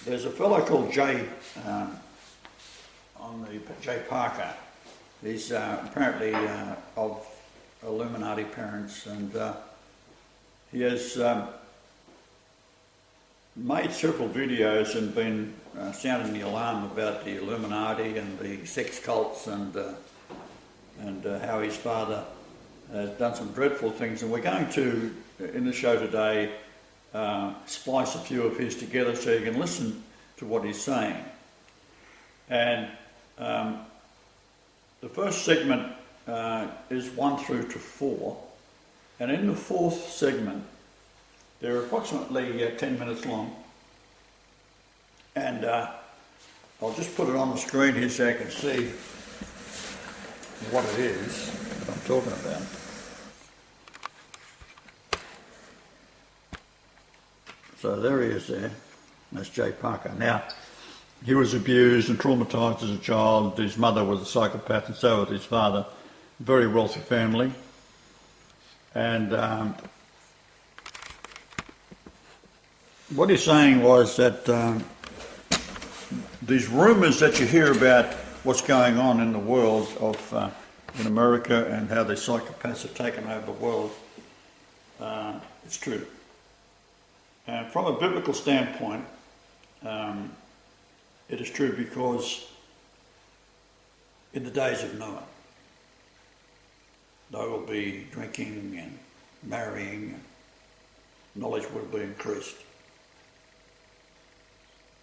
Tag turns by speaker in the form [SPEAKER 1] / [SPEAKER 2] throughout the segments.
[SPEAKER 1] there's a fellow called Jay Parker. He's apparently of Illuminati parents, and he has made several videos and been sounding the alarm about the Illuminati and the sex cults and how his father has done some dreadful things. And we're going to, in the show today, splice a few of his together so you can listen to what he's saying. And the first segment is 1 through to 4, and in the fourth segment they're approximately 10 minutes long, and I'll just put it on the screen here so you can see what it is that I'm talking about. So there he is there. That's Jay Parker. Now, he was abused and traumatised as a child. His mother was a psychopath, and so was his father. Very wealthy family. And what he's saying was that these rumours that you hear about what's going on in the world of in America and how the psychopaths have taken over the world, it's true. And from a biblical standpoint, it is true because in the days of Noah, they will be drinking and marrying, and knowledge will be increased.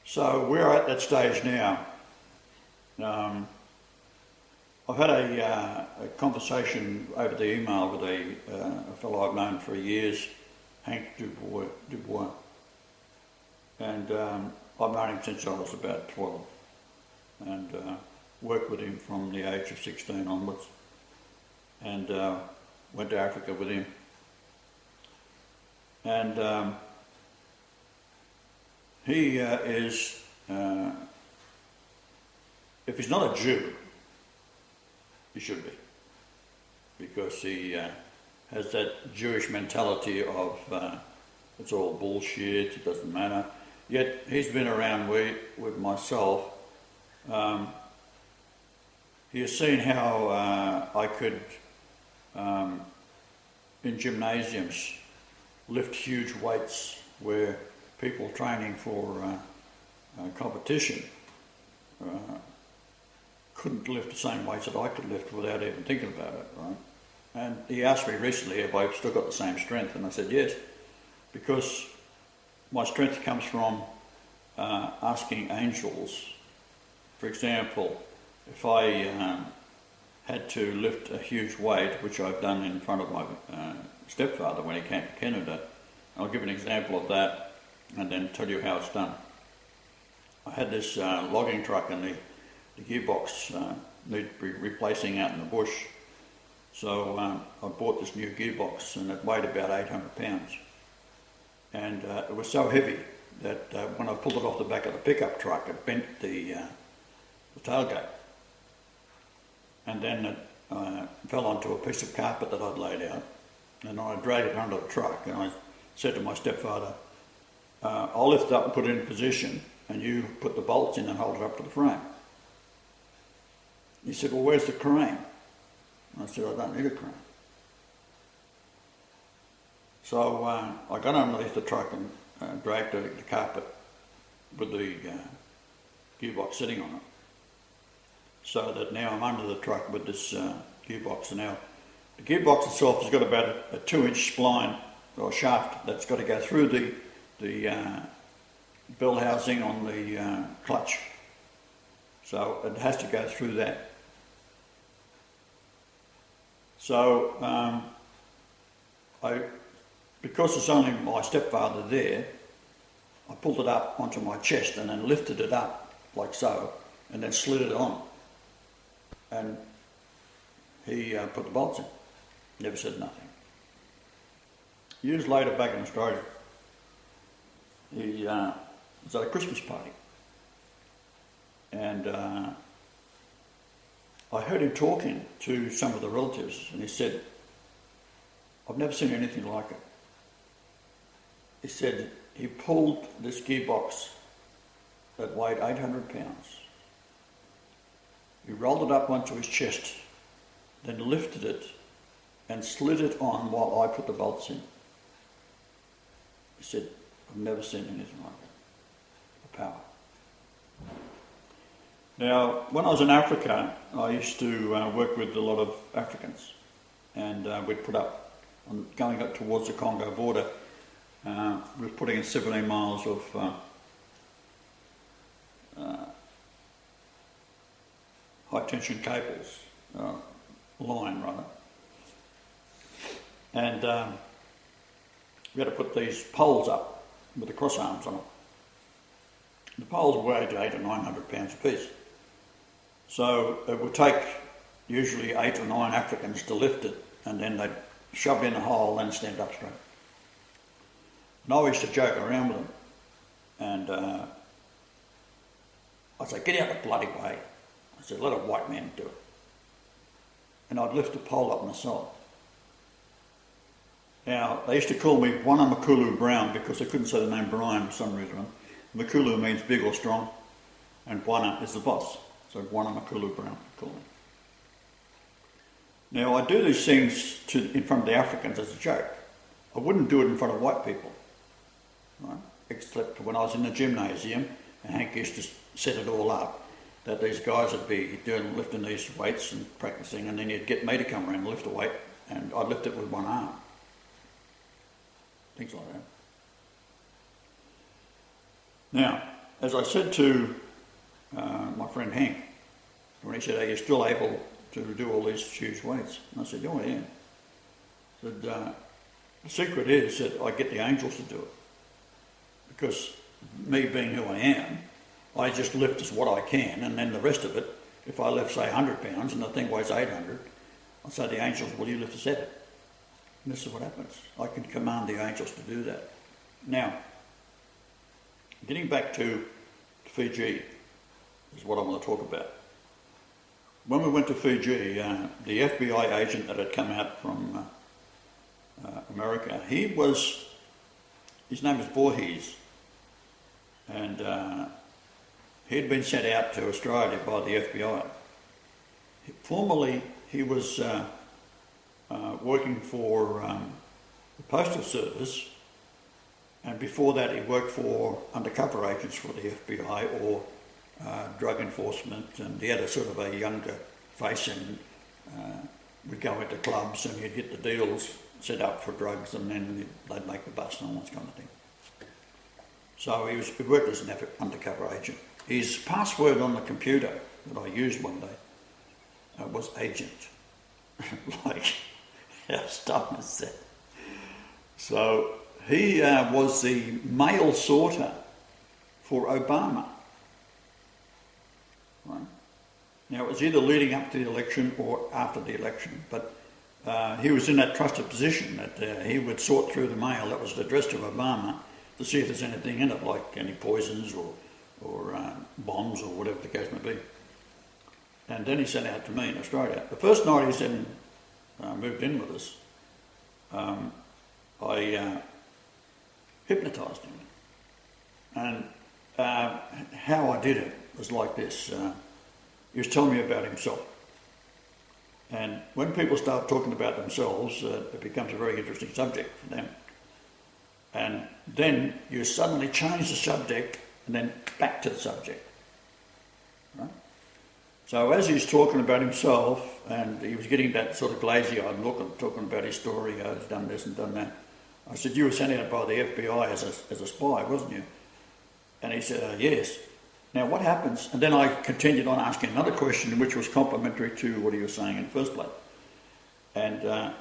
[SPEAKER 1] So we're at that stage now. I've had a conversation over the email with a fellow I've known for years, Hank Dubois. And I've known him since I was about 12, and worked with him from the age of 16 onwards, and went to Africa with him. And he is, if he's not a Jew, he should be, because he has that Jewish mentality of it's all bullshit, it doesn't matter. Yet he's been around with myself. He has seen how I could, in gymnasiums, lift huge weights where people training for competition couldn't lift the same weights that I could lift without even thinking about it, right? And he asked me recently if I've still got the same strength, and I said yes, because my strength comes from asking angels. For example, if I had to lift a huge weight, which I've done in front of my stepfather when he came to Canada, I'll give an example of that and then tell you how it's done. I had this logging truck and the gearbox needed to be replacing out in the bush. So I bought this new gearbox, and it weighed about 800 pounds. And it was so heavy that when I pulled it off the back of the pickup truck, it bent the tailgate. And then it fell onto a piece of carpet that I'd laid out, and I dragged it under the truck, and I said to my stepfather, I'll lift it up and put it in position, and you put the bolts in and hold it up to the frame. He said, well, where's the crane? I said, I don't need a crane. So I got underneath the truck and dragged the carpet with the gearbox sitting on it, so that now I'm under the truck with this gearbox. And now the gearbox itself has got about a 2-inch spline or shaft that's got to go through the bell housing on the clutch. So it has to go through that. So because it's only my stepfather there, I pulled it up onto my chest and then lifted it up like so, and then slid it on. And he put the bolts in. Never said nothing. Years later, back in Australia, he was at a Christmas party, and I heard him talking to some of the relatives, and he said, I've never seen anything like it. He said he pulled this gearbox that weighed 800 pounds. He rolled it up onto his chest, then lifted it and slid it on while I put the bolts in. He said, I've never seen anything like that. The power. Now, when I was in Africa, I used to work with a lot of Africans, and we'd put up, going up towards the Congo border, we were putting in 17 miles of high tension cables, line rather, and we had to put these poles up with the cross arms on them. The poles weighed 800 or 900 pounds apiece. So it would take usually 8 or 9 Africans to lift it, and then they'd shove it in the hole and stand up straight. And I used to joke around with them, and I'd say, get out the bloody way. I said, let a white man do it. And I'd lift the pole up myself. Now, they used to call me Wana Makulu Brown because they couldn't say the name Brian for some reason. Makulu means big or strong, and Wana is the boss. So Wana Makulu Brown, call me. Now, I do these things in front of the Africans as a joke. I wouldn't do it in front of white people, right? Except when I was in the gymnasium, and Hank used to set it all up, that these guys would be lifting these weights and practicing, and then you'd get me to come around and lift a weight, and I'd lift it with one arm. Things like that. Now, as I said to my friend Hank, when he said, are you still able to do all these huge weights? And I said, oh yeah. I said, the secret is that I get the angels to do it. Because me being who I am, I just lift as what I can, and then the rest of it, if I lift, say, 100 pounds and the thing weighs 800, I'll say to the angels, will you lift a 7? And this is what happens. I can command the angels to do that. Now, getting back to Fiji is what I want to talk about. When we went to Fiji, the FBI agent that had come out from America, his name is Voorhees, and he'd been sent out to Australia by the FBI. Formerly, he was working for the Postal Service, and before that he worked for undercover agents for the FBI or drug enforcement, and he had a sort of a younger face, and we'd go into clubs and he'd get the deals set up for drugs, and then they'd make the bust and all that kind of thing. So he worked as an undercover agent. His password on the computer that I used one day was agent. Like how dumb is that? So he was the mail sorter for Obama. Right? Now it was either leading up to the election or after the election, but he was in that trusted position that he would sort through the mail that was addressed to Obama to see if there's anything in it, like any poisons or bombs or whatever the case may be. And then he sent out to me in Australia. The first night he's moved in with us, I hypnotised him. And how I did it was like this. He was telling me about himself. And when people start talking about themselves, it becomes a very interesting subject for them. And then you suddenly change the subject and then back to the subject. Right? So as he's talking about himself, and he was getting that sort of glazy-eyed look, talking about his story, he's done this and done that, I said, you were sent out by the FBI as a spy, wasn't you? And he said, yes. Now what happens? And then I continued on asking another question, which was complementary to what he was saying in the first place. And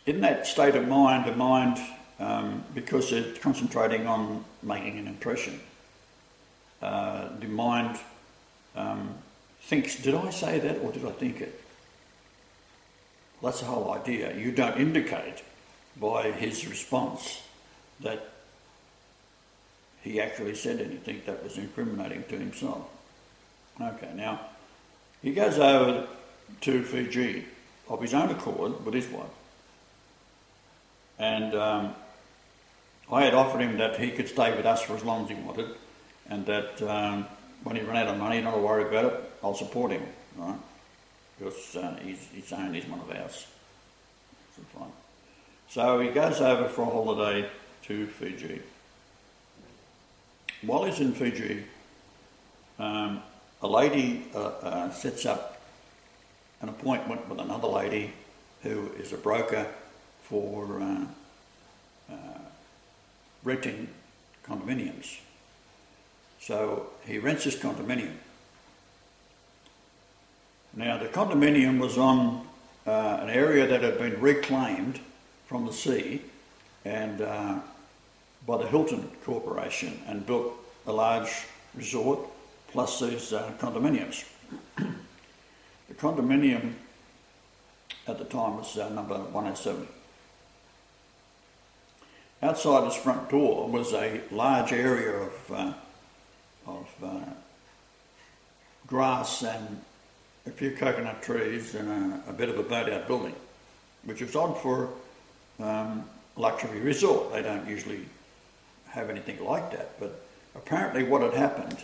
[SPEAKER 1] in that state of mind, because it's concentrating on making an impression, the mind thinks, did I say that or did I think it? Well, that's the whole idea. You don't indicate by his response that he actually said anything that was incriminating to himself. Okay, now, he goes over to Fiji of his own accord with his wife. And I had offered him that he could stay with us for as long as he wanted, and that when he ran out of money, not to worry about it, I'll support him, right? Because he's saying he's one of ours. So fine. So he goes over for a holiday to Fiji. While he's in Fiji, a lady sets up an appointment with another lady who is a broker for renting condominiums. So he rents this condominium. Now the condominium was on an area that had been reclaimed from the sea and by the Hilton Corporation and built a large resort plus these condominiums. The condominium at the time was number 107. Outside his front door was a large area of grass and a few coconut trees and a bit of a boat-out building, which is odd for a luxury resort. They don't usually have anything like that, but apparently what had happened,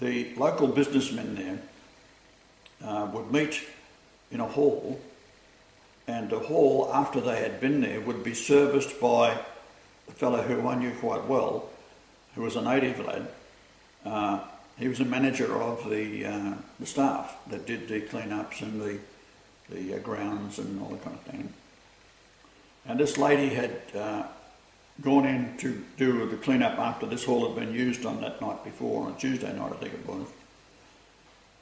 [SPEAKER 1] the local businessmen there would meet in a hall, and the hall, after they had been there, would be serviced by a fellow who I knew quite well, who was a native lad. He was a manager of the staff that did the clean-ups and the grounds and all that kind of thing. And this lady had gone in to do the clean-up after this hall had been used on that night before, on Tuesday night I think it was,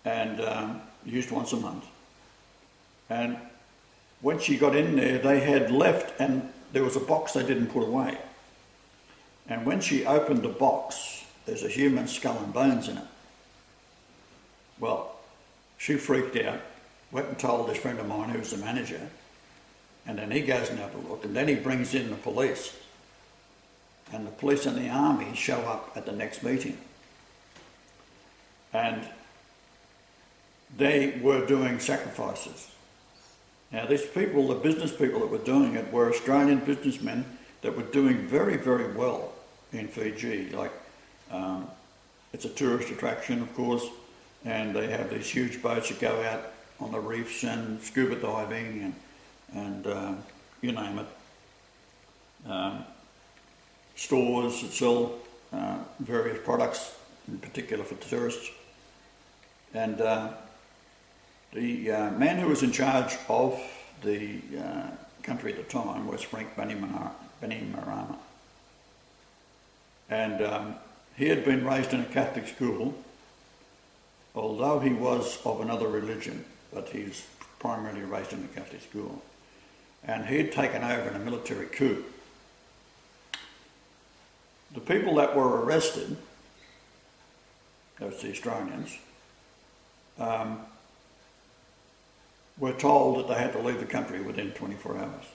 [SPEAKER 1] and used once a month. And when she got in there, they had left and there was a box they didn't put away. And when she opened the box, there's a human skull and bones in it. Well, she freaked out, went and told this friend of mine who was the manager, and then he goes and have a look, and then he brings in the police. And the police and the army show up at the next meeting. And they were doing sacrifices. Now these people, the business people that were doing it, were Australian businessmen that were doing very, very well in Fiji. Like, it's a tourist attraction, of course, and they have these huge boats that go out on the reefs and scuba diving and you name it. Stores that sell various products, in particular for tourists. And the man who was in charge of the country at the time was Frank Bainimarama. And he had been raised in a Catholic school, although he was of another religion, but he's primarily raised in a Catholic school. And he had taken over in a military coup. The people that were arrested, those the Australians, were told that they had to leave the country within 24 hours.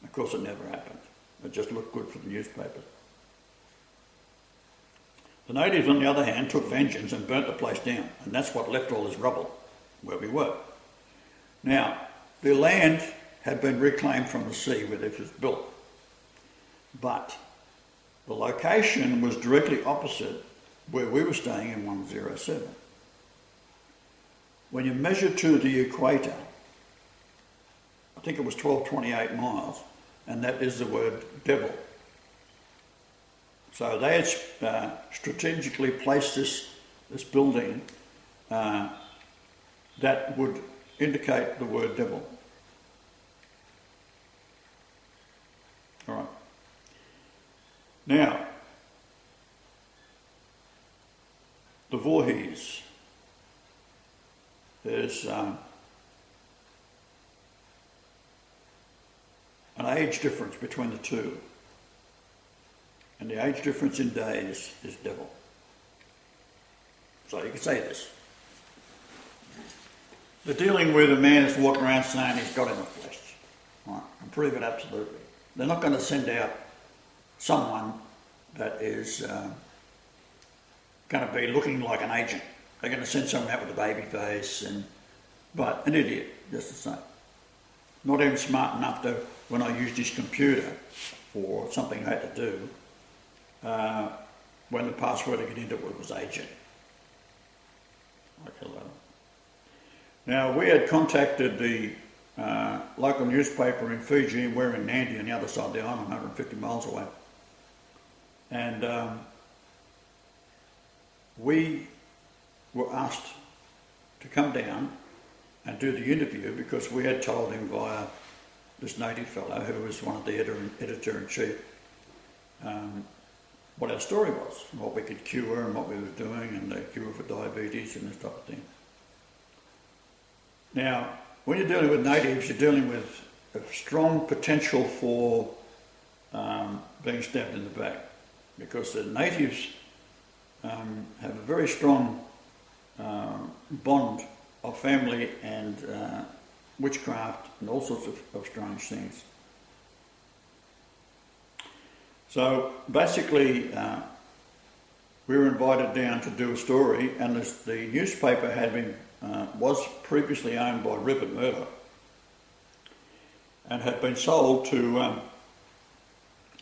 [SPEAKER 1] Of course, it never happened. It just looked good for the newspapers. The natives, on the other hand, took vengeance and burnt the place down, and that's what left all this rubble where we were. Now, the land had been reclaimed from the sea where this was built, but the location was directly opposite where we were staying in 107. When you measure to the equator, I think it was 1228 miles, and that is the word devil. So they had strategically placed this building that would indicate the word devil. All right. Now, the Voorhees is an age difference between the two. And the age difference in days is devil. So you can say this. They're dealing with a man that's walking around saying he's God in the flesh. Right? And prove it absolutely. They're not going to send out someone that is going to be looking like an agent. They're going to send someone out with a baby face, but an idiot, just the same. Not even smart enough to, when I used his computer for something I had to do, when the password to get into it was agent. Like hello. Now, we had contacted the local newspaper in Fiji, and we're in Nandi on the other side of the island, 150 miles away. And we were asked to come down and do the interview because we had told him via this native fellow, who was one of the editor-in-chief, what our story was, and what we could cure and what we were doing, and the cure for diabetes and this type of thing. Now, when you're dealing with natives, you're dealing with a strong potential for being stabbed in the back, because the natives have a very strong bond of family and witchcraft and all sorts of strange things. So basically, we were invited down to do a story, and the newspaper had been was previously owned by Rupert Murdoch and had been sold to a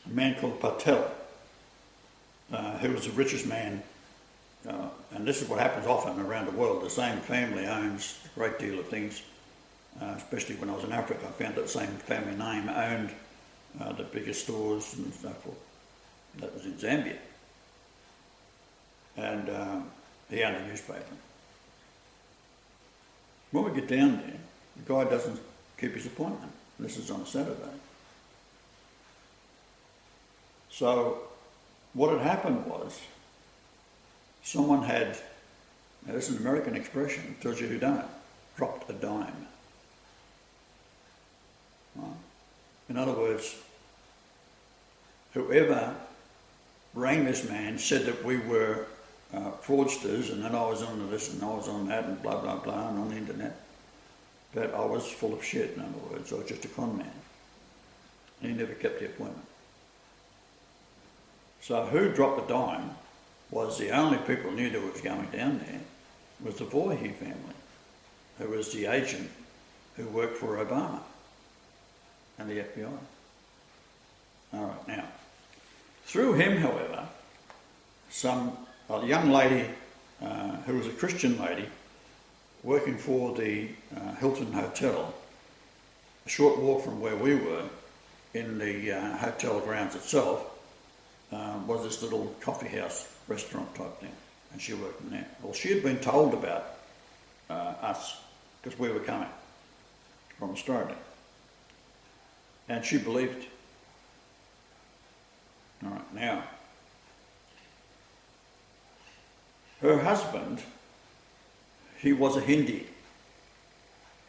[SPEAKER 1] man called Patel, who was the richest man. And this is what happens often around the world. The same family owns a great deal of things, especially when I was in Africa. I found that same family name owned the biggest stores and so forth. That was in Zambia. And he owned a newspaper. When we get down there, the guy doesn't keep his appointment. This is on a Saturday. So what had happened was, someone had, now this is an American expression, it tells you who done it, dropped a dime. Right? In other words, whoever rang this man said that we were fraudsters, and that I was on this and I was on that and blah, blah, blah, and on the internet. That I was full of shit, in other words. I was just a con man. And he never kept the appointment. So who dropped the dime was the only people who knew that was going down there was the Voorhees family, who was the agent who worked for Obama and the FBI. All right, now, through him, however, a young lady who was a Christian lady working for the Hilton Hotel, a short walk from where we were in the hotel grounds itself, was this little coffee house restaurant type thing, and she worked in there. Well, she had been told about us because we were coming from Australia, and she believed. All right, now, her husband, he was a Hindi,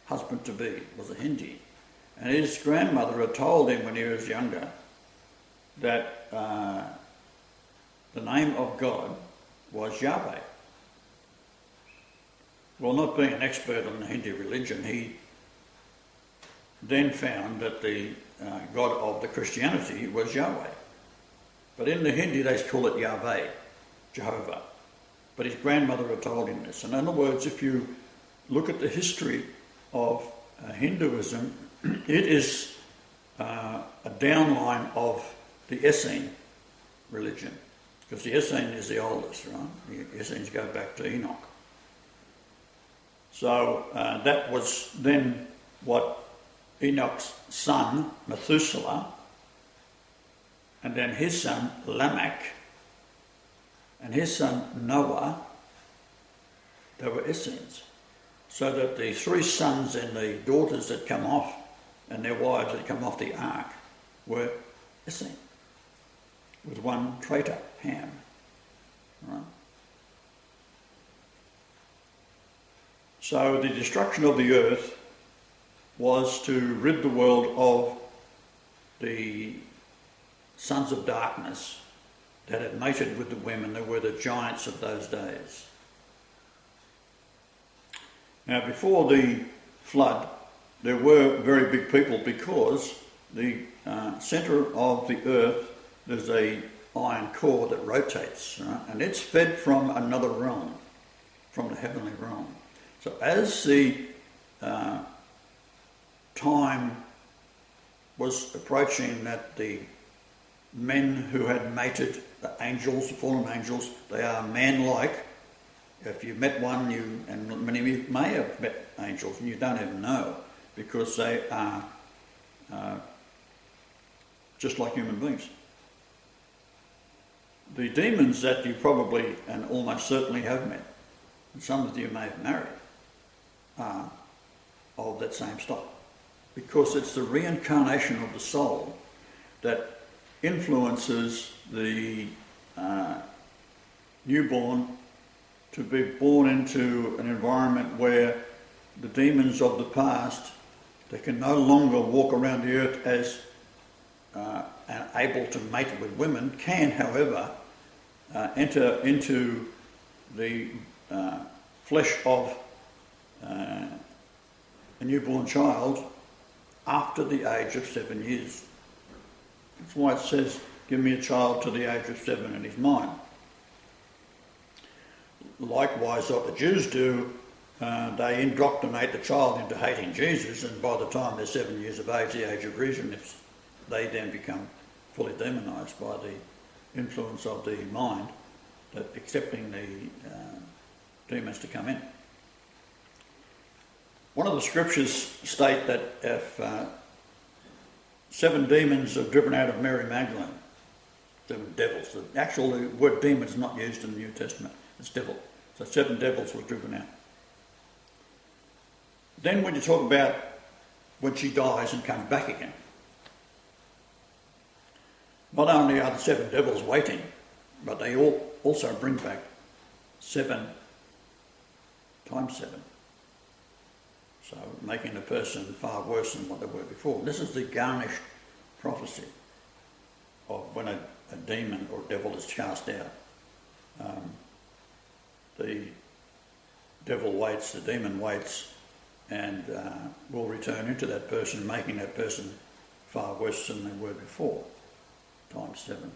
[SPEAKER 1] husband-to-be was a Hindi, and his grandmother had told him when he was younger that the name of God was Yahweh. Well, not being an expert on the Hindi religion, he then found that the God of the Christianity was Yahweh. But in the Hindi they call it Yahweh, Jehovah. But his grandmother had told him this. In other words, if you look at the history of Hinduism, it is a downline of the Essene religion, because the Essene is the oldest, right? The Essenes go back to Enoch. So that was then what Enoch's son, Methuselah, and then his son, Lamech, and his son, Noah, they were Essenes. So that the three sons and the daughters that come off, and their wives that come off the ark, were Essene, with one traitor, Ham. Right? So the destruction of the earth was to rid the world of the sons of darkness that had mated with the women that were the giants of those days. Now, before the flood, there were very big people, because the centre of the earth, there's a iron core that rotates, right? And it's fed from another realm, from the heavenly realm. So as the time was approaching that the men who had mated the angels, the fallen angels, they are man-like. If you've met one, and many of you may have met angels, and you don't even know, because they are just like human beings. The demons that you probably and almost certainly have met, and some of you may have married, are of that same stock, because it's the reincarnation of the soul that influences the newborn to be born into an environment where the demons of the past, they can no longer walk around the earth as able to mate with women, can, however, enter into the flesh of a newborn child after the age of 7 years. That's why it says, give me a child to the age of 7 and he's mine. Likewise, what the Jews do, they indoctrinate the child into hating Jesus, and by the time they're 7 years of age, the age of reason, if they then become fully demonised by the influence of the mind, that accepting the demons to come in. One of the scriptures state that if 7 demons are driven out of Mary Magdalene, 7 devils, the actual word demon is not used in the New Testament, it's devil. So 7 devils were driven out. Then when you talk about when she dies and comes back again, not only are the 7 devils waiting, but they all also bring back 7 times 7. So making the person far worse than what they were before. This is the garnished prophecy of when a demon or devil is cast out. The devil waits, the demon waits, and will return into that person, making that person far worse than they were before, times 7.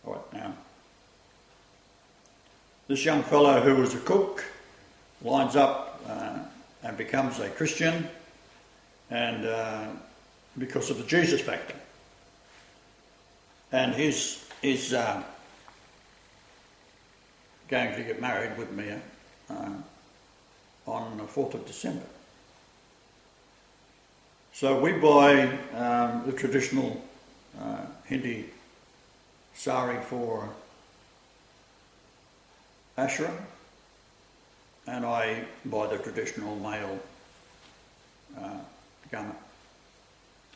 [SPEAKER 1] All right, now, this young fellow who was a cook lines up and becomes a Christian, and because of the Jesus factor. And he's going to get married with me on the 4th of December. So we buy the traditional Hindi sari for Asherah, and I buy the traditional male garment.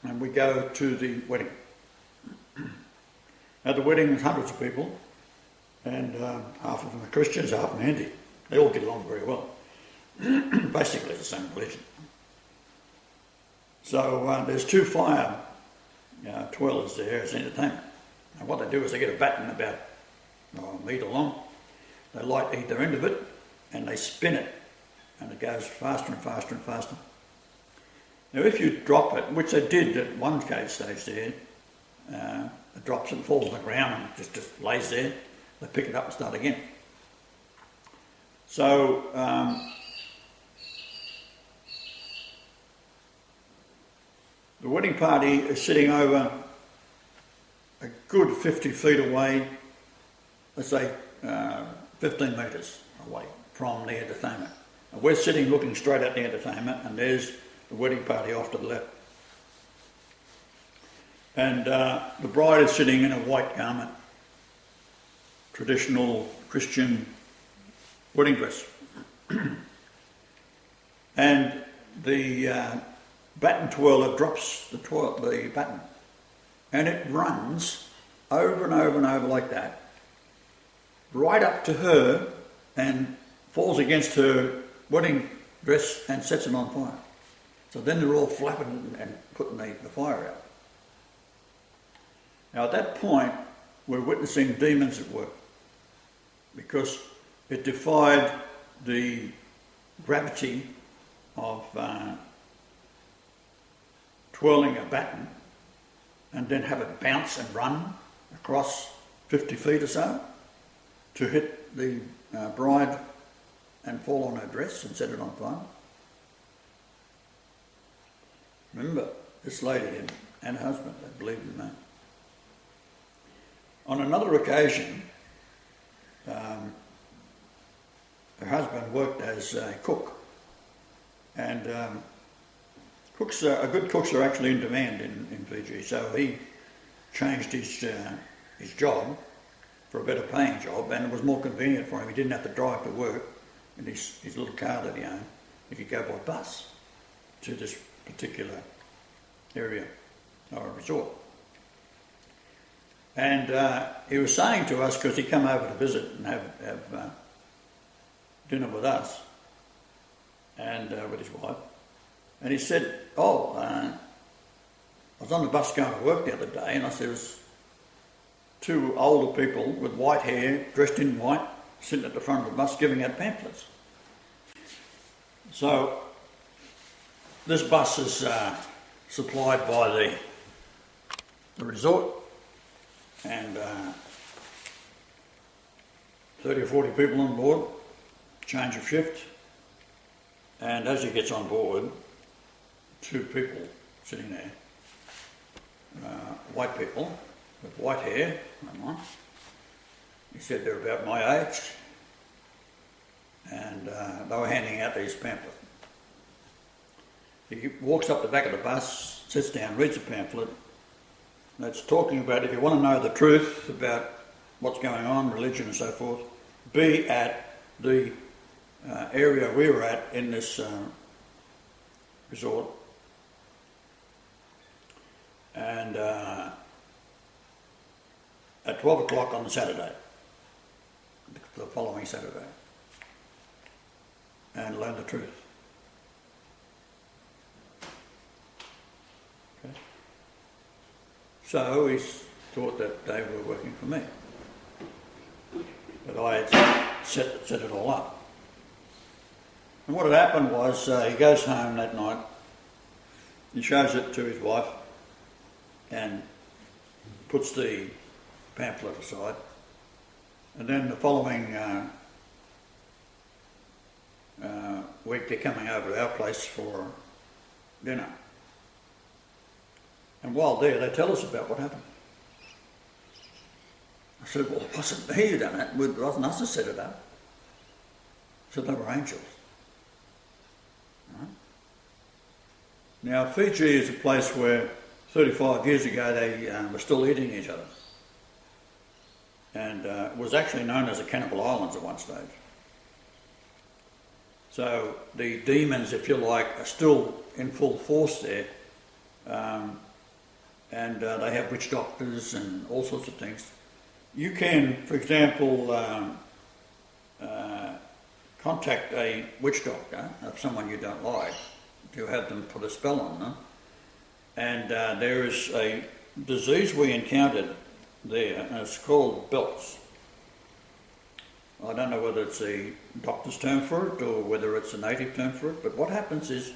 [SPEAKER 1] And we go to the wedding. At the wedding there's hundreds of people, and half of them are Christians, half of them Hindi. They all get along very well. Basically it's the same religion. So there's 2 fire twirlers there as entertainment. And what they do is they get a baton about a metre long. They light either end of it and they spin it, and it goes faster and faster and faster. Now if you drop it, which they did at one case stage there, it drops and falls on the ground and just lays there. They pick it up and start again. So the wedding party is sitting over a good 50 feet away, let's say 15 metres away from the entertainment. And we're sitting looking straight at the entertainment, and there's the wedding party off to the left. And the bride is sitting in a white garment, traditional Christian wedding dress. And the baton twirler drops the baton, and it runs over and over and over like that, right up to her, and falls against her wedding dress and sets it on fire. So then they're all flapping and putting the fire out. Now at that point, we're witnessing demons at work, because it defied the gravity of twirling a baton and then have it bounce and run across 50 feet or so to hit the bride and fall on her dress and set it on fire. Remember, this lady and her husband, they believed in that. On another occasion, her husband worked as a cook, and good cooks are actually in demand in Fiji, so he changed his job for a better paying job, and it was more convenient for him. He didn't have to drive to work in his little car that he owned. He could go by bus to this particular area or resort. And he was saying to us, because he come over to visit and have dinner with us and with his wife, and he said, I was on the bus going to work the other day, and I said, there was two older people with white hair, dressed in white, sitting at the front of the bus giving out pamphlets. So this bus is supplied by the resort, and 30 or 40 people on board, change of shift, and as he gets on board, two people sitting there, white people with white hair, he said they're about my age, and they were handing out these pamphlets. He walks up the back of the bus, sits down, reads a pamphlet that's talking about, if you want to know the truth about what's going on, religion and so forth, be at the area we were at in this resort, and at 12 o'clock on the Saturday, the following Saturday, and learn the truth. Okay. So he thought that they were working for me, but I had set it all up. And what had happened was he goes home that night, he shows it to his wife and puts the pamphlet aside, and then the following week they're coming over to our place for dinner. And while there, they tell us about what happened. I said, well, it wasn't me who done it, it wasn't us who set it up. I said, they were angels. Right? Now, Fiji is a place where 35 years ago they were still eating each other. And it was actually known as the Cannibal Islands at one stage. So the demons, if you like, are still in full force there. And they have witch doctors and all sorts of things. You can, for example, contact a witch doctor of someone you don't like to have them put a spell on them. And there is a disease we encountered there, and it's called belts. I don't know whether it's a doctor's term for it or whether it's a native term for it, but what happens is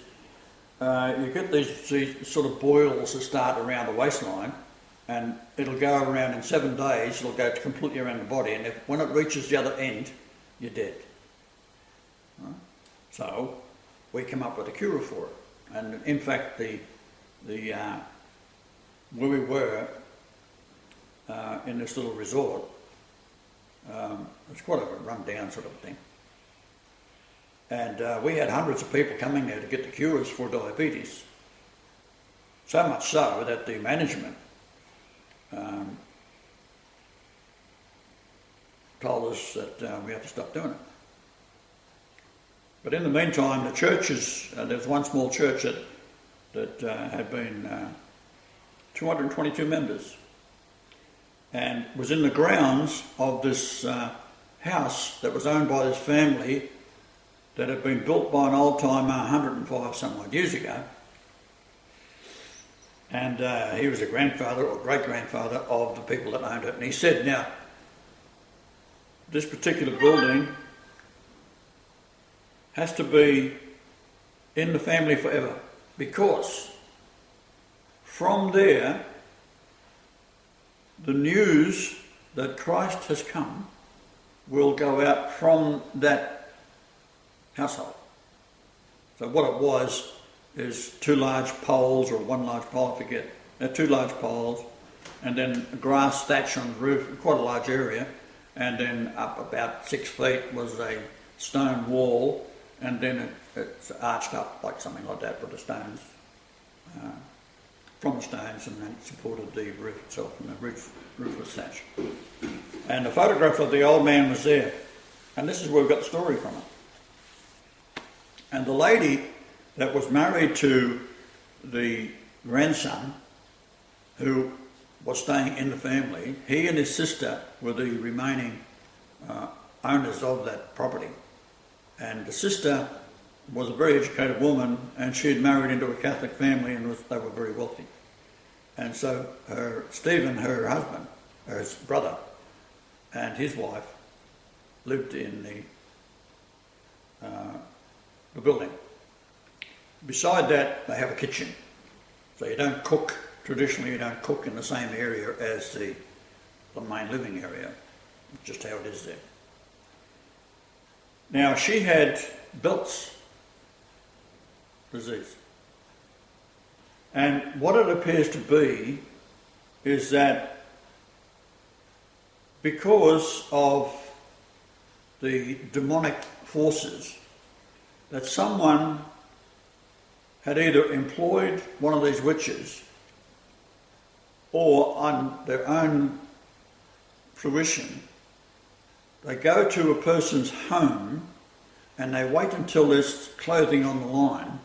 [SPEAKER 1] you get these sort of boils that start around the waistline, and it'll go around in 7 days, it'll go completely around the body, and when it reaches the other end, you're dead. Right? So we come up with a cure for it. And in fact, where we were in this little resort, it's quite a run-down sort of thing. And we had hundreds of people coming there to get the cures for diabetes. So much so that the management told us that we have to stop doing it. But in the meantime, the churches, there's one small church that had been 222 members, and was in the grounds of this house that was owned by this family that had been built by an old-timer 105 some odd years ago. And he was a grandfather or great-grandfather of the people that owned it. And he said, now, this particular building has to be in the family forever, because from there, the news that Christ has come will go out from that household. So what it was is two large poles, or one large pole, I forget. They're two large poles, and then grass thatch on the roof, quite a large area, and then up about 6 feet was a stone wall, and then it's arched up like something like that with the stones, from the stones, and then it supported the roof itself, and the roof was thatched. And the photograph of the old man was there, and this is where we got the story from it. And the lady that was married to the grandson, who was staying in the family, he and his sister were the remaining owners of that property. And the sister was a very educated woman, and she had married into a Catholic family, and they were very wealthy. And so Stephen, her husband, her brother, and his wife lived in the building. Beside that, they have a kitchen. So you don't cook, traditionally you don't cook in the same area as the main living area. It's just how it is there. Now, she had Bell's disease. And what it appears to be is that because of the demonic forces, that someone had either employed one of these witches, or on their own fruition, they go to a person's home and they wait until there's clothing on the line,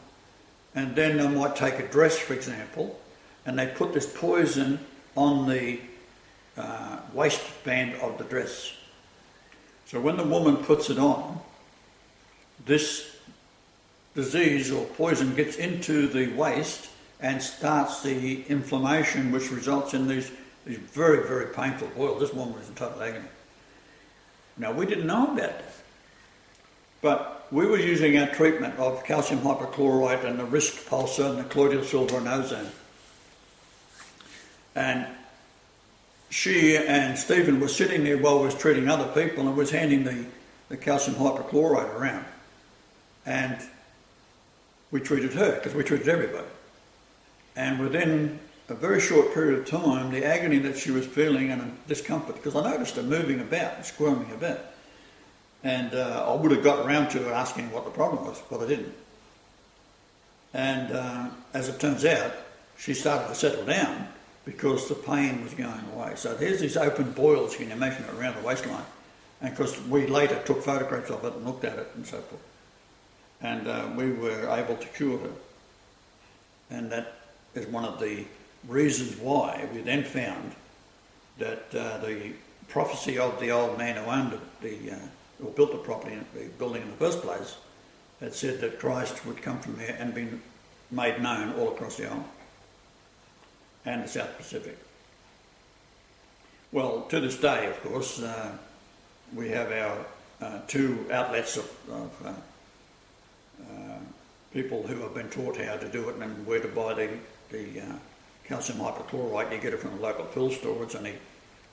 [SPEAKER 1] and then they might take a dress, for example, and they put this poison on the waistband of the dress. So when the woman puts it on, this disease or poison gets into the waist and starts the inflammation, which results in these very, very painful boils. This woman was in total agony. Now, we didn't know about that, but we were using our treatment of calcium hypochlorite and the Risk pulsar and the colloidal silver and ozone. And she and Stephen were sitting there while we was treating other people, and was handing the calcium hypochlorite around. And we treated her, because we treated everybody. And within a very short period of time, the agony that she was feeling and a discomfort, because I noticed her moving about and squirming about. And I would have got around to her asking what the problem was, but I didn't. And as it turns out, she started to settle down because the pain was going away. So there's these open boils, you can imagine it, around the waistline. And of course, we later took photographs of it and looked at it and so forth. And we were able to cure her. And that is one of the reasons why we then found that the prophecy of the old man who owned or built the property, the building in the first place, had said that Christ would come from there and be made known all across the island and the South Pacific. Well, to this day, of course, we have our two outlets of people who have been taught how to do it and where to buy the calcium hypochlorite. You get it from a local pill store. It's only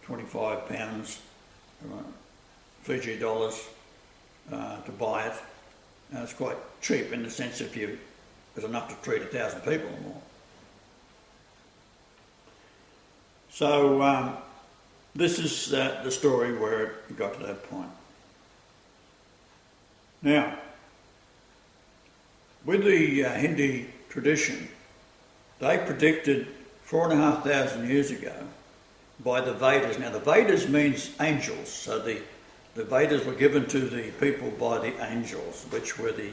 [SPEAKER 1] £25 Fiji dollars to buy it. It's quite cheap in the sense if there's enough to treat 1,000 people or more. So this is the story where it got to that point. Now, with the Hindi tradition, they predicted 4,500 years ago by the Vedas. Now, the Vedas means angels, so the Vedas were given to the people by the angels, which were the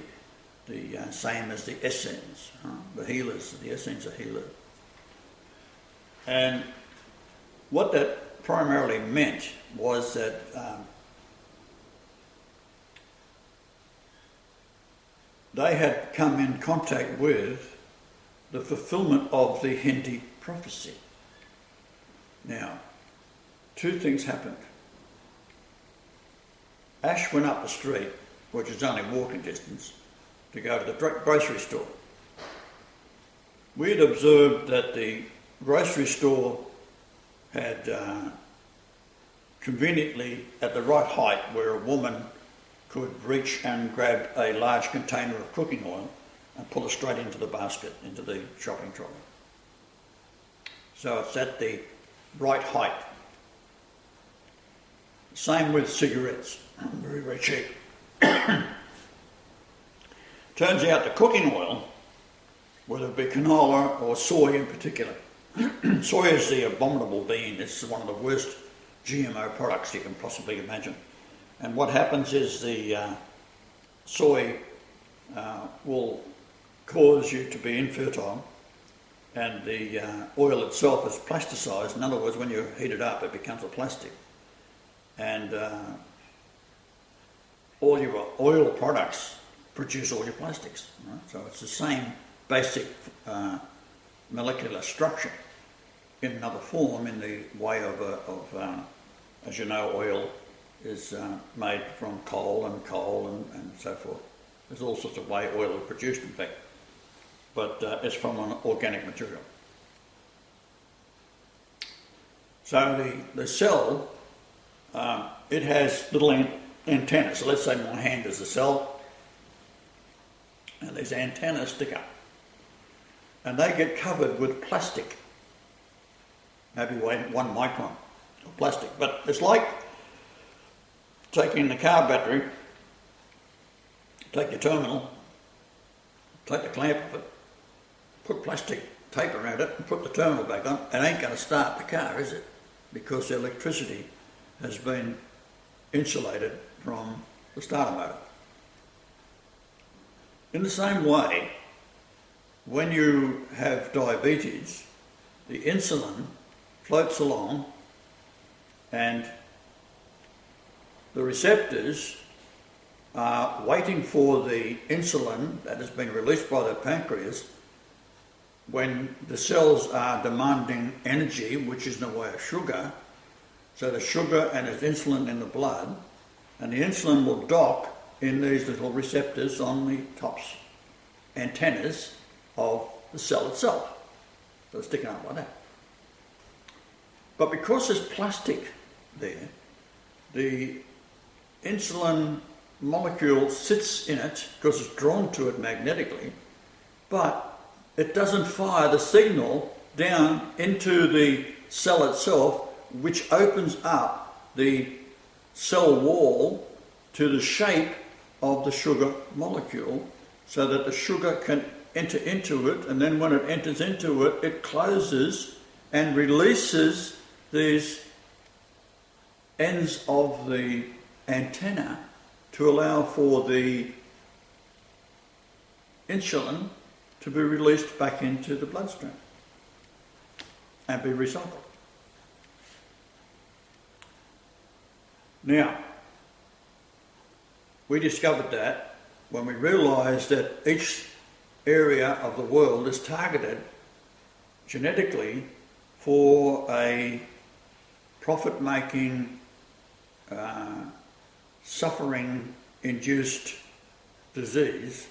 [SPEAKER 1] same as the Essenes, the healers. The Essenes are healers. And what that primarily meant was that they had come in contact with the fulfillment of the Hindi prophecy. Now, two things happened. Ash went up the street, which is only walking distance, to go to the grocery store. We had observed that the grocery store had conveniently at the right height where a woman could reach and grab a large container of cooking oil and pull it straight into the basket, into the shopping trolley. So it's at the right height. Same with cigarettes, very, very cheap. Turns out the cooking oil, whether it be canola or soy in particular, soy is the abominable bean. It's one of the worst GMO products you can possibly imagine. And what happens is the soy will cause you to be infertile, and the oil itself is plasticized. In other words, when you heat it up, it becomes a plastic. And all your oil products produce all your plastics. Right? So it's the same basic molecular structure in another form, in the way of as you know, oil is made from coal and so forth. There's all sorts of way oil is produced, in fact, but it's from an organic material. So the cell, it has little antennas. So let's say my hand is a cell, and these antennas stick up, and they get covered with plastic, maybe 1 micron of plastic. But it's like taking the car battery, take your terminal, take the clamp of it, put plastic tape around it and put the terminal back on. It ain't going to start the car, is it? Because the electricity has been insulated from the starter motor. In the same way, when you have diabetes, the insulin floats along and the receptors are waiting for the insulin that has been released by the pancreas when the cells are demanding energy, which is in the way of sugar. So the sugar and its insulin in the blood, and the insulin will dock in these little receptors on the tops antennas of the cell itself. So it's sticking up like that. But because there's plastic there, the insulin molecule sits in it because it's drawn to it magnetically, but it doesn't fire the signal down into the cell itself, which opens up the cell wall to the shape of the sugar molecule so that the sugar can enter into it, and then when it enters into it, it closes and releases these ends of the antenna to allow for the insulin to be released back into the bloodstream and be recycled. Now, we discovered that when we realised that each area of the world is targeted genetically for a profit-making, suffering-induced disease.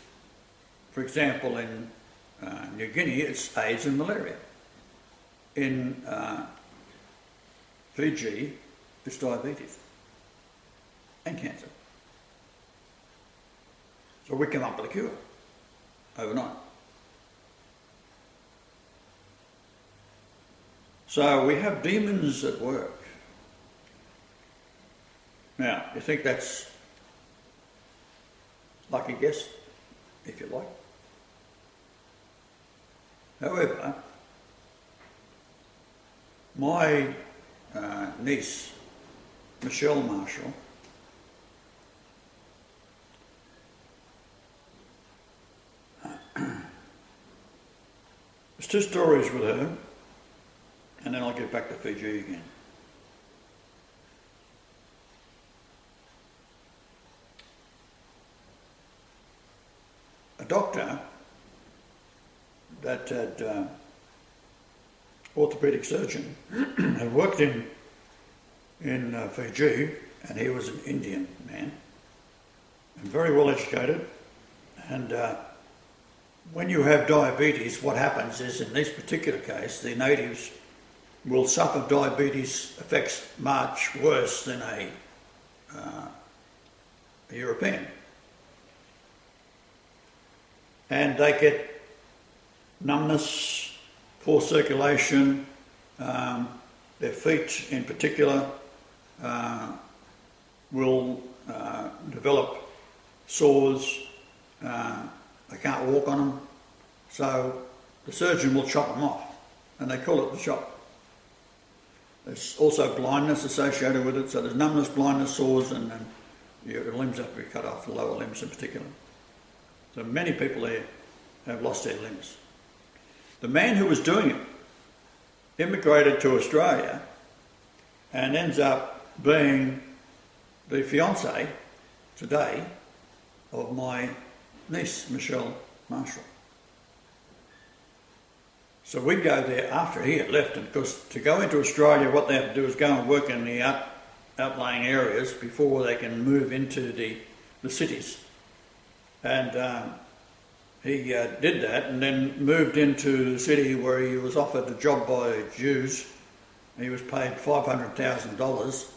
[SPEAKER 1] For example, in New Guinea, it's AIDS and malaria. In Fiji, it's diabetes and cancer. So we came up with a cure overnight. So we have demons at work. Now, you think that's lucky guess, if you like. However, my niece, Michelle Marshall, there's two stories with her, and then I'll get back to Fiji again. A doctor that had orthopaedic surgeon had worked in Fiji, and he was an Indian man and very well educated. And when you have diabetes, what happens is, in this particular case, the natives will suffer diabetes effects much worse than a European. And they get numbness, poor circulation, Their feet in particular will develop sores. They can't walk on them. So the surgeon will chop them off, and they call it the chop. There's also blindness associated with it, so there's numbness, blindness, sores, and your limbs have to be cut off, the lower limbs in particular. So many people there have lost their limbs. The man who was doing it immigrated to Australia and ends up being the fiancé today of my niece, Michelle Marshall. So we'd go there after he had left, and because to go into Australia, what they have to do is go and work in the outlying areas before they can move into the cities. And he did that and then moved into the city where he was offered a job by Jews. He was paid $500,000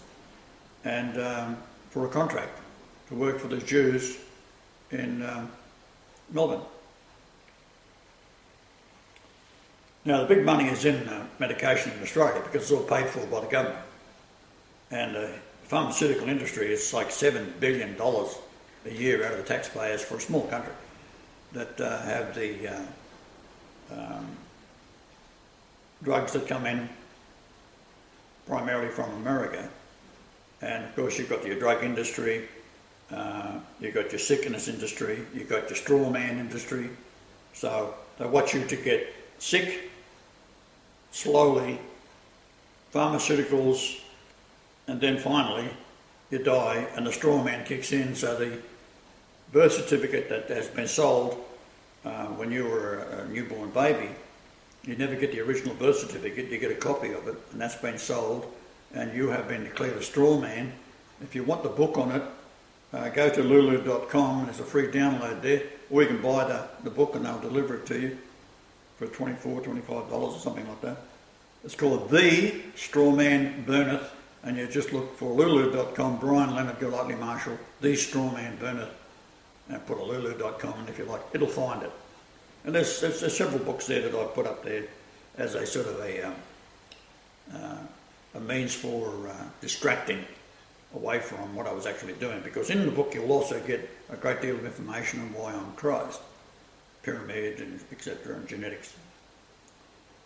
[SPEAKER 1] and for a contract to work for the Jews in Melbourne. Now, the big money is in medication in Australia because it's all paid for by the government. And the pharmaceutical industry is like $7 billion a year out of the taxpayers for a small country that have the drugs that come in primarily from America. And of course, you've got your drug industry, you've got your sickness industry, you've got your straw man industry. So they want you to get sick slowly, pharmaceuticals, and then finally you die and the straw man kicks in. So the birth certificate that has been sold when you were a newborn baby, you never get the original birth certificate, you get a copy of it, and that's been sold and you have been declared a straw man. If you want the book on it, go to lulu.com, there's a free download there, or you can buy the book and they'll deliver it to you for $24, $25 or something like that. It's called The Straw Man Burneth, and you just look for lulu.com, Brian Leonard Golightly Marshall, The Straw Man Burneth, and put a lulu.com, and if you like, it'll find it. And there's several books there that I put up there as a sort of a means for distracting away from what I was actually doing, because in the book you'll also get a great deal of information on why I'm Christ, pyramid and etc. and genetics.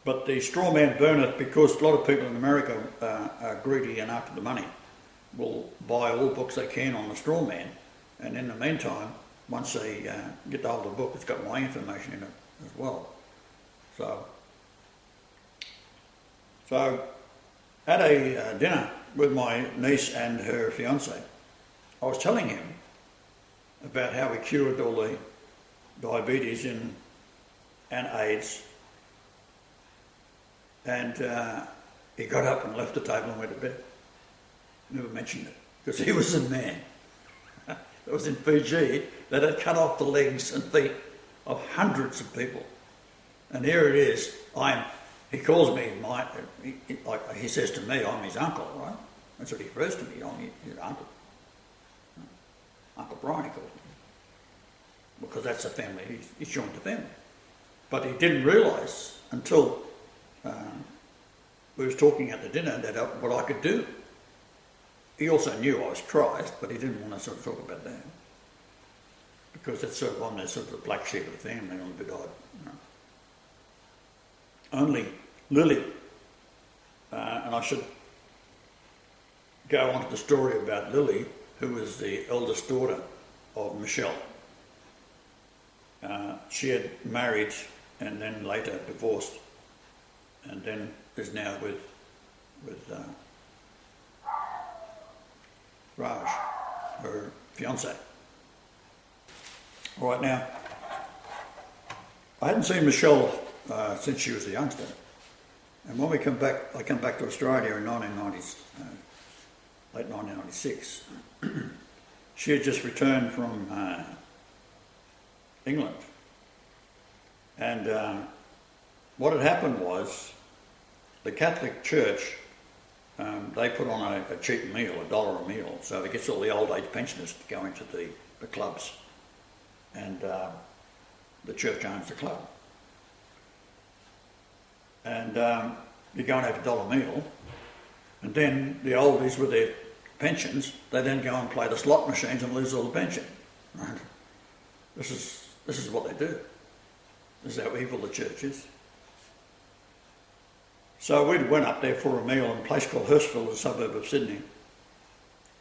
[SPEAKER 1] But the straw man burneth, because a lot of people in America are greedy and after the money, will buy all books they can on the straw man, and in the meantime, once they get the hold of the book, it's got my information in it as well. So at a dinner with my niece and her fiancé, I was telling him about how we cured all the diabetes and AIDS, and he got up and left the table and went to bed. Never mentioned it, because he was a man that was in Fiji that had cut off the legs and feet of hundreds of people. And here it is, he calls me, he says to me, I'm his uncle, right? That's what he refers to me, I'm his uncle. Uncle Brian, he calls me. Because that's the family, he's joined the family. But he didn't realise until we was talking at the dinner that what I could do. He also knew I was Christ, but he didn't want to sort of talk about that. Because that's sort of on the sort of the black sheep of the family, on the bit odd. You know. Only Lily, and I should go on to the story about Lily, who was the eldest daughter of Michelle. She had married and then later divorced, and then is now with Raj, her fiancé. All right, now, I hadn't seen Michelle since she was a youngster, and when I come back to Australia in late 1996. She had just returned from England, and what had happened was the Catholic Church, they put on a cheap meal, $1 a meal, so it gets all the old age pensioners to go into the clubs, and the church owns the club. And you go and have $1 meal, And then the oldies with their pensions, they then go and play the slot machines and lose all the pension. Right? This is what they do. This is how evil the church is. So we went up there for a meal in a place called Hurstville, a suburb of Sydney.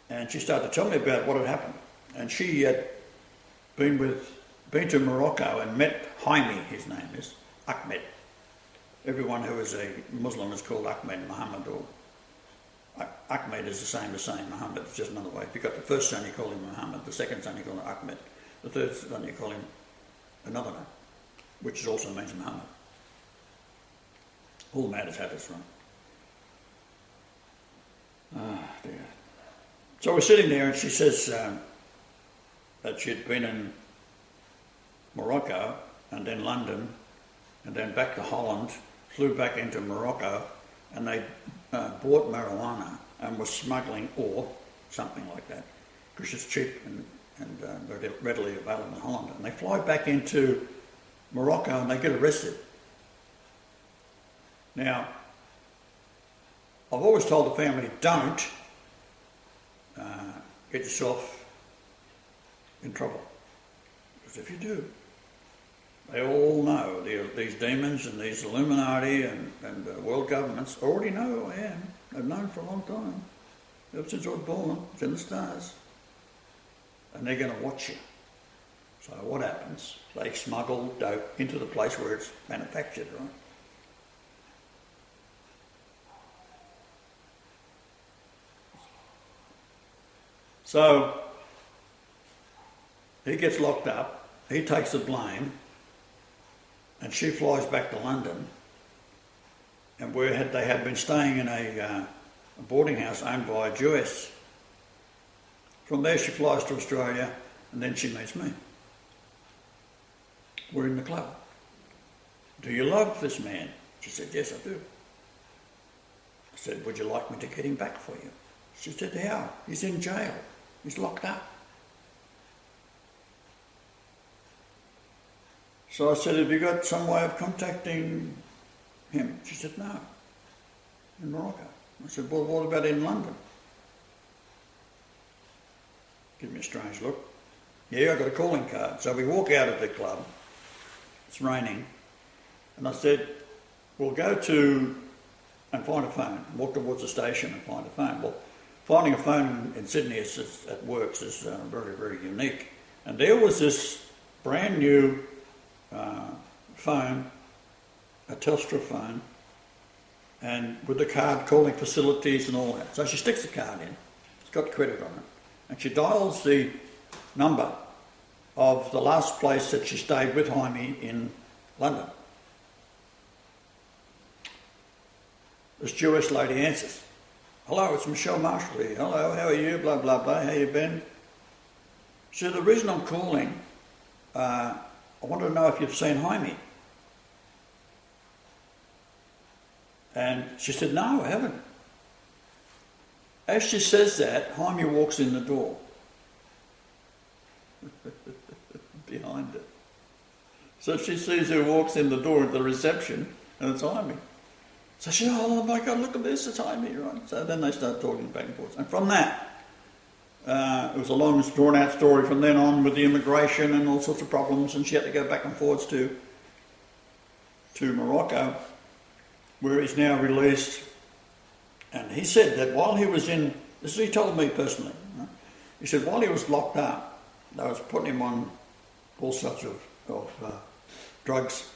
[SPEAKER 1] And she started to tell me about what had happened. And she had been to Morocco and met Jaime, his name is, Ahmed. Everyone who is a Muslim is called Ahmed, Muhammad, or Ahmed is the same as saying Muhammad, it's just another way. If you've got the first son, you call him Muhammad, the second son, you call him Ahmed, the third son, you call him another name, which also means Muhammad. All the matters had this wrong. Ah, dear. So we're sitting there and she says that she'd been in Morocco and then London and then back to Holland, flew back into Morocco, and they bought marijuana and were smuggling ore, something like that, because it's cheap and very readily available in Holland. And they fly back into Morocco and they get arrested. Now, I've always told the family, don't get yourself in trouble. Because if you do, they all know, these demons and these Illuminati and world governments already know who I am. They've known for a long time. Ever since I was born, it's in the stars. And they're going to watch you. So what happens? They smuggle dope into the place where it's manufactured, right? So he gets locked up, he takes the blame, and she flies back to London, and they had been staying in a boarding house owned by a Jewess. From there she flies to Australia, and then she meets me. We're in the club. Do you love this man? She said, yes, I do. I said, would you like me to get him back for you? She said, how? He's in jail. He's locked up. So I said, have you got some way of contacting him? She said, no, in Morocco. I said, well, what about in London? Give me a strange look. Yeah, I got a calling card. So we walk out of the club. It's raining. And I said, we'll go to and find a phone. Walk towards the station and find a phone. Well, finding a phone in Sydney at works is very, very unique. And there was this brand new phone, a Telstra phone, and with the card calling facilities and all that. So she sticks the card in, it's got credit on it, and she dials the number of the last place that she stayed with Jaime in London. This Jewish lady answers. Hello, it's Michelle Marshall here. Hello, how are you? Blah, blah, blah. How you been? She said, the reason I'm calling, I wanted to know if you've seen Jaime. And she said, no, I haven't. As she says that, Jaime walks in the door. Behind her. So she sees who walks in the door at the reception, and it's Jaime. So she said, oh my God, look at this, it's Jaime, right? So then they start talking back and forth. And from that, it was a long, drawn-out story from then on with the immigration and all sorts of problems, and she had to go back and forwards to Morocco, where he's now released. And he said that while he was in, this is he told me personally, right? He said while he was locked up, they was putting him on all sorts of drugs,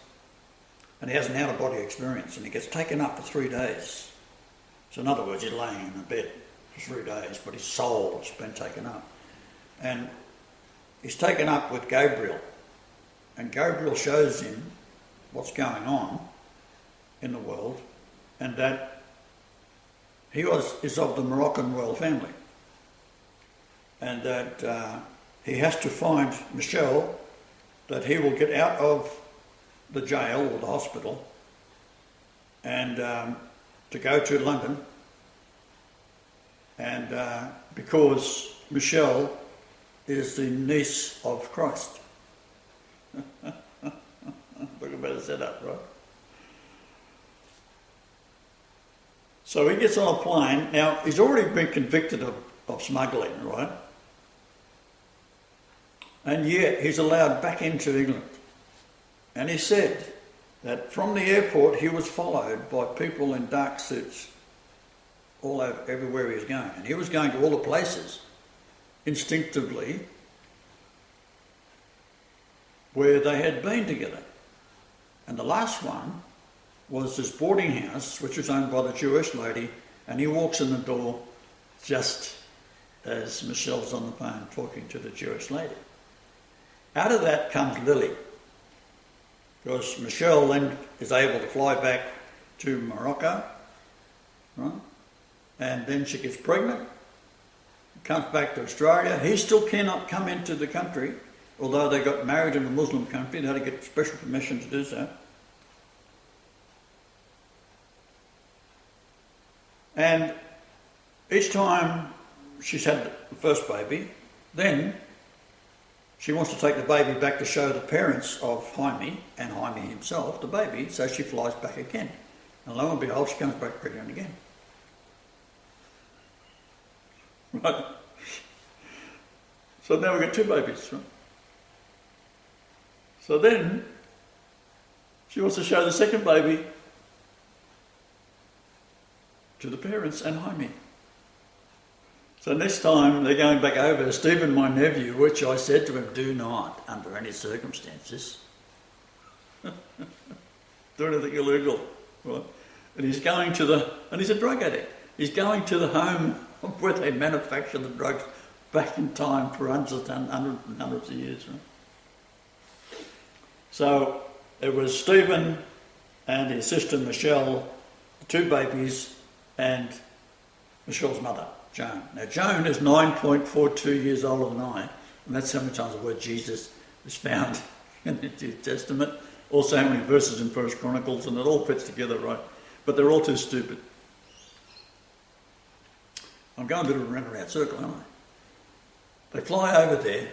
[SPEAKER 1] and he has an out-of-body experience, and he gets taken up for 3 days. So in other words, he's laying in a bed for 3 days, but his soul has been taken up. And he's taken up with Gabriel, and Gabriel shows him what's going on in the world, and that he is of the Moroccan royal family, and that he has to find Michelle, that he will get out of the jail or the hospital and to go to London, and because Michelle is the niece of Christ. Look at better set up, right? So he gets on a plane. Now, he's already been convicted of smuggling, right? And yet he's allowed back into England. And he said that from the airport he was followed by people in dark suits all over, everywhere he was going. And he was going to all the places instinctively where they had been together. And the last one was this boarding house, which was owned by the Jewish lady, and he walks in the door just as Michelle's on the phone talking to the Jewish lady. Out of that comes Lily, because Michelle then is able to fly back to Morocco, right? And then she gets pregnant, comes back to Australia. He still cannot come into the country, although they got married in a Muslim country. They had to get special permission to do so. And each time she's had the first baby, then she wants to take the baby back to show the parents of Jaime and Jaime himself the baby, so she flies back again. And lo and behold, she comes back pregnant again. Right? So now we've got two babies, right? So then she wants to show the second baby to the parents and Jaime. So next time they're going back over, Stephen, my nephew, which I said to him, do not, under any circumstances, do anything illegal. Right? And he's going to and he's a drug addict. He's going to the home where they manufacture the drugs back in time for hundreds of years. Right? So it was Stephen and his sister Michelle, the two babies, and Michelle's mother, Joan. Now, Joan is 9.42 years older than I, and that's how many times the word Jesus is found in the New Testament. Also, how many verses in First Chronicles, and it all fits together, right? But they're all too stupid. I'm going a bit of a roundabout circle, aren't I? They fly over there.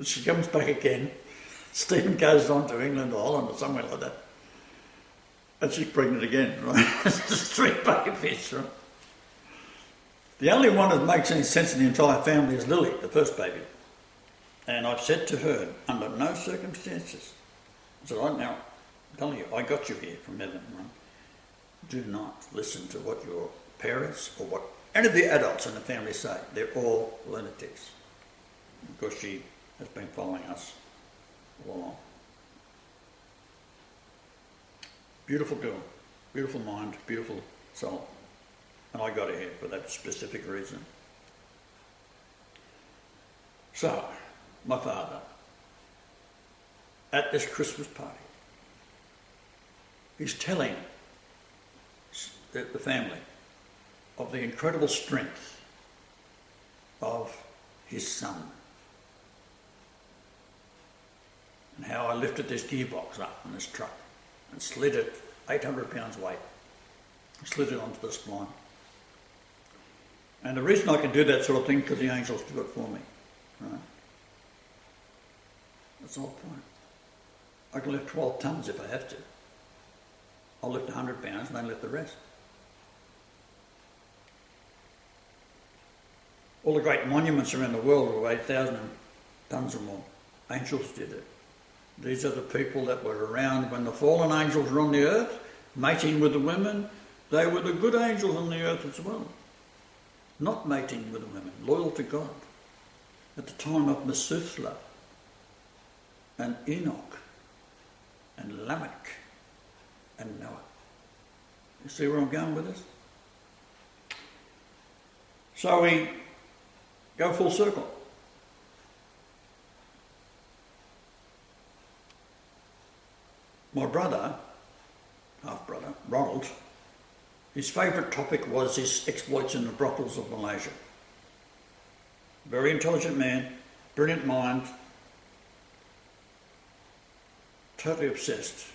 [SPEAKER 1] She comes back again. Stephen goes on to England or Holland or somewhere like that. And she's pregnant again, right? Three babies, right? The only one that makes any sense in the entire family is Lily, the first baby. And I've said to her, under no circumstances, I said, now, I'm telling you, I got you here from heaven, right? Do not listen to what your parents or what any of the adults in the family say. They're all lunatics. Because she has been following us all along. Beautiful girl, beautiful mind, beautiful soul. And I got her here for that specific reason. So, my father, at this Christmas party, he's telling the family of the incredible strength of his son. And how I lifted this gearbox up on this truck and slid it, 800 pounds weight, slid it onto the spline. And the reason I can do that sort of thing, because the angels do it for me. Right? That's the whole point. I can lift 12 tons if I have to. I'll lift 100 pounds and then lift the rest. All the great monuments around the world are 8,000 tons or more. Angels did it. These are the people that were around when the fallen angels were on the earth, mating with the women. They were the good angels on the earth as well. Not mating with the women, loyal to God. At the time of Methuselah and Enoch and Lamech and Noah. You see where I'm going with this? So we go full circle. My brother, half-brother, Ronald, his favourite topic was his exploits in the brothels of Malaysia. Very intelligent man, brilliant mind, totally obsessed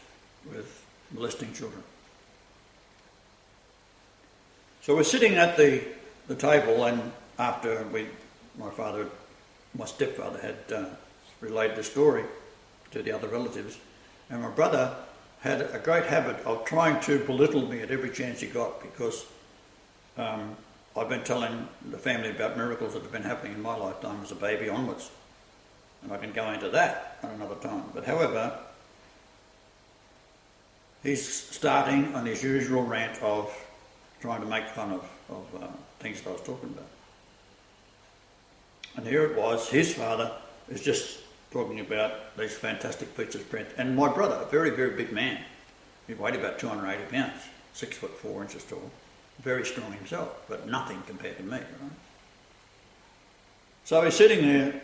[SPEAKER 1] with molesting children. So we're sitting at the table, and after my stepfather had relayed the story to the other relatives, and my brother had a great habit of trying to belittle me at every chance he got, because I've been telling the family about miracles that have been happening in my lifetime as a baby onwards. And I can go into that at another time. But however, he's starting on his usual rant of trying to make fun of things that I was talking about. And here it was, his father is just talking about these fantastic feats of strength. And my brother, a very, very big man, he weighed about 280 pounds, 6 foot 4 inches tall, very strong himself, but nothing compared to me, right? So he's sitting there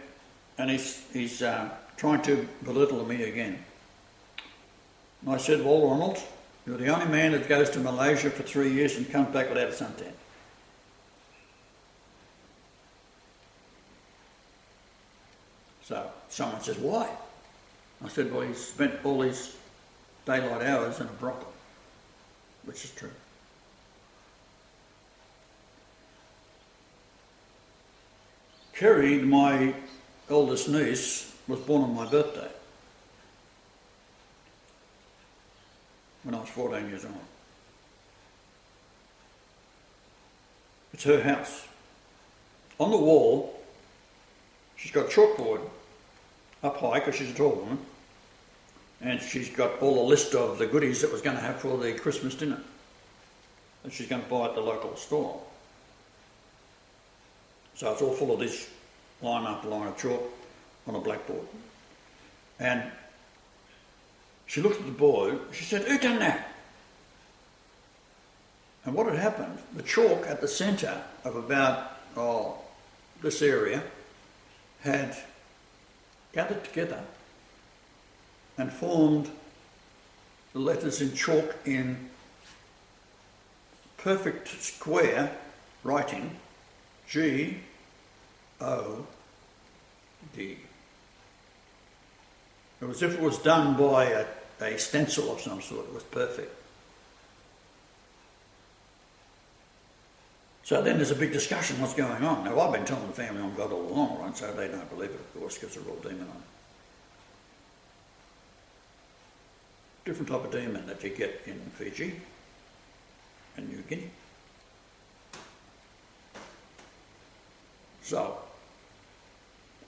[SPEAKER 1] and he's trying to belittle me again. And I said, well, Ronald, you're the only man that goes to Malaysia for 3 years and comes back without a suntan. So someone says, why? I said, well, he's spent all his daylight hours in a brothel, which is true. Kerry, my eldest niece, was born on my birthday when I was 14 years old. It's her house. On the wall, she's got a chalkboard up high because she's a tall woman, and she's got all the list of the goodies that was going to have for the Christmas dinner that she's going to buy at the local store. So it's all full of this line after line of chalk on a blackboard. And she looked at the board, she said, who done that? And what had happened, the chalk at the centre of about this area had gathered together and formed the letters in chalk in perfect square writing, G-O-D. It was as if it was done by a stencil of some sort. It was perfect. So then there's a big discussion, what's going on? Now, I've been telling the family I'm God all along, right? So they don't believe it, of course, because they're all demonized. Different type of demon that you get in Fiji and New Guinea. So,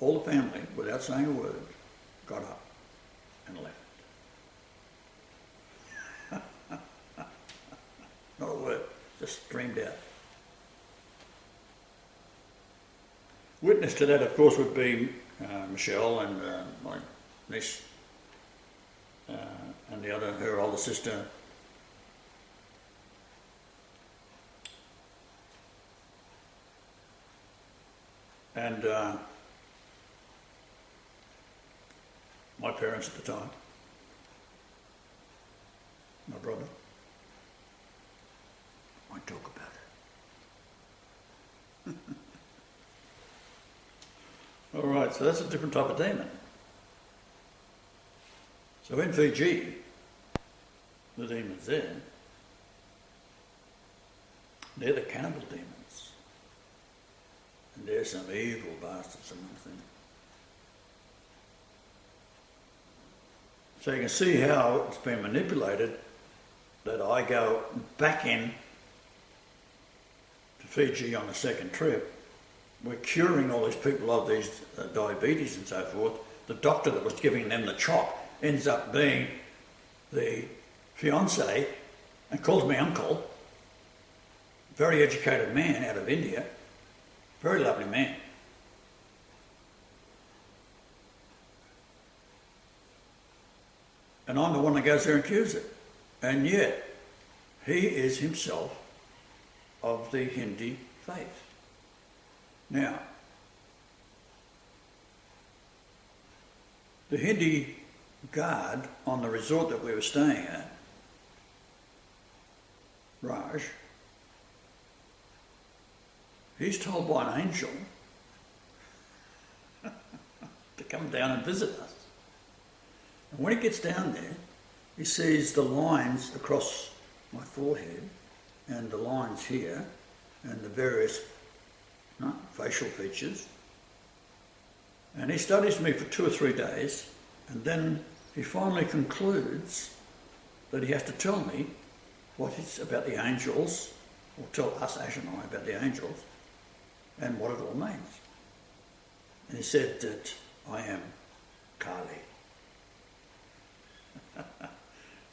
[SPEAKER 1] all the family, without saying a word, got up and left. Not a word, just streamed out. Witness to that, of course, would be Michelle and my niece and the other, her older sister. And my parents at the time, my brother. I talk about it. All right, so that's a different type of demon. So in Fiji, the demons there, they're the cannibal demons. And there's some evil bastards amongst them. So you can see how it's been manipulated that I go back in to Fiji on the second trip. We're curing all these people of these diabetes and so forth. The doctor that was giving them the chop ends up being the fiancé and calls me uncle. Very educated man out of India. Very lovely man. And I'm the one that goes there and cures it. And yet, he is himself of the Hindi faith. Now, the Hindi guard on the resort that we were staying at, Raj, he's told by an angel to come down and visit us. And when he gets down there, he sees the lines across my forehead and the lines here and the various facial features. And he studies me for 2 or 3 days, and then he finally concludes that he has to tell me what it's about the angels, or tell us, Ash and I, about the angels, and what it all means. And he said that I am Kali.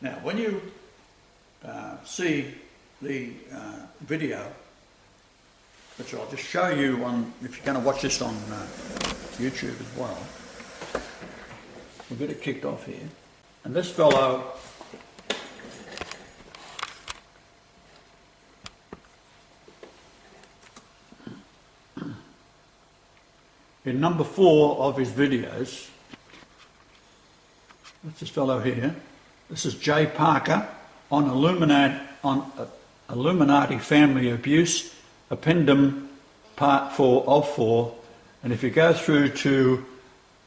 [SPEAKER 1] Now, when you see the video, which I'll just show you on, if you're going to watch this on YouTube as well, we'll get it kicked off here. And this fellow, in number 4 of his videos, that's this fellow here. This is Jay Parker on Illuminati family abuse, Appendum Part 4 of 4. And if you go through to,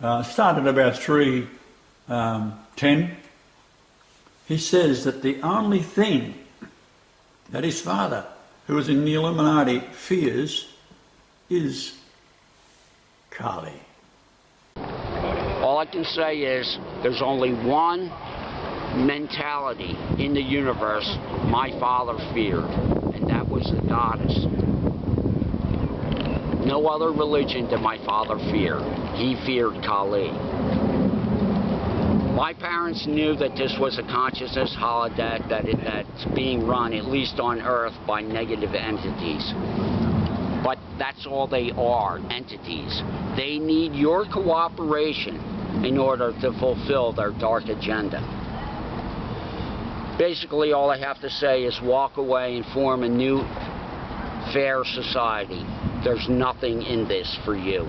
[SPEAKER 1] start at about 3:10, he says that the only thing that his father, who is in the Illuminati, fears is Kali.
[SPEAKER 2] All I can say is there's only one mentality in the universe my father feared, and that was the goddess. No other religion did my father fear. He feared Kali. My parents knew that this was a consciousness holodeck, that's being run, at least on Earth, by negative entities. But that's all they are, entities. They need your cooperation in order to fulfill their dark agenda. Basically, all I have to say is walk away and form a new, fair society. There's nothing in this for you.